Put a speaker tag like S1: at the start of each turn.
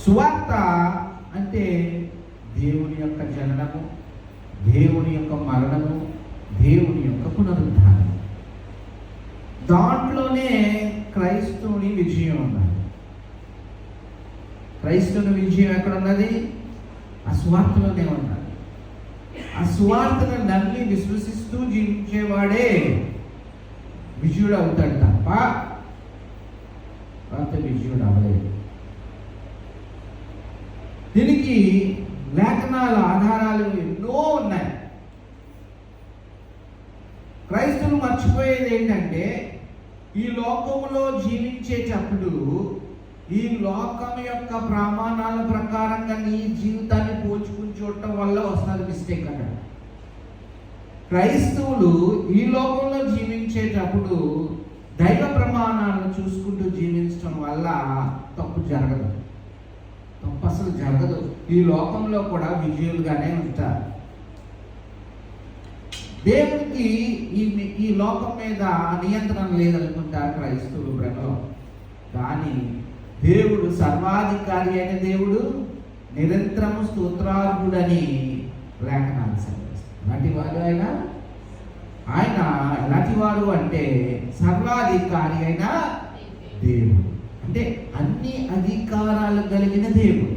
S1: సువార్త అంటే దేవుని యొక్క జననము, దేవుని యొక్క మరణము, దేవుని యొక్క పునరుద్ధానం. దాంట్లోనే క్రైస్తవుని విజయం ఉన్నది. క్రైస్తవుని విజయం ఎక్కడ ఉన్నది? ఆ సువార్తలోనే ఉన్నది. ఆ సువార్తను నమ్మి విశ్వసిస్తూ జీవించేవాడే విజయుడు అవుతాడు తప్ప అంత విజయుడు అవ్వలేదు. దీనికి లేఖనాల ఆధారాలు ఎన్నో ఉన్నాయి. క్రైస్తవులు మర్చిపోయేది ఏంటంటే, ఈ లోకంలో జీవించేటప్పుడు ఈ లోకం యొక్క ప్రమాణాల ప్రకారంగా నీ జీవితాన్ని పోల్చుకుని చూడటం వల్ల వస్తుంది మిస్టేక్ అక్కడ. క్రైస్తవులు ఈ లోకంలో జీవించేటప్పుడు దైవ ప్రమాణాలను చూసుకుంటూ జీవించడం వల్ల తప్పు జరగదు. తప్పు అసలు జరగదు. ఈ లోకంలో కూడా విజయులుగానే ఉంటారు. దేవునికి ఈ లోకం మీద నియంత్రణ లేదనుకుంటారు క్రైస్తవులు బ్రహ్మలో. కానీ దేవుడు సర్వాధికారి అయిన దేవుడు, నిరంతరము స్తోత్రార్హుడని లేఖనాలు సెలవిస్తాయి. ఎలాంటి వాడు ఆయన ఎలాంటి వాడు అంటే సర్వాధికారి అయిన దేవుడు, అంటే అన్ని అధికారాలు కలిగిన దేవుడు.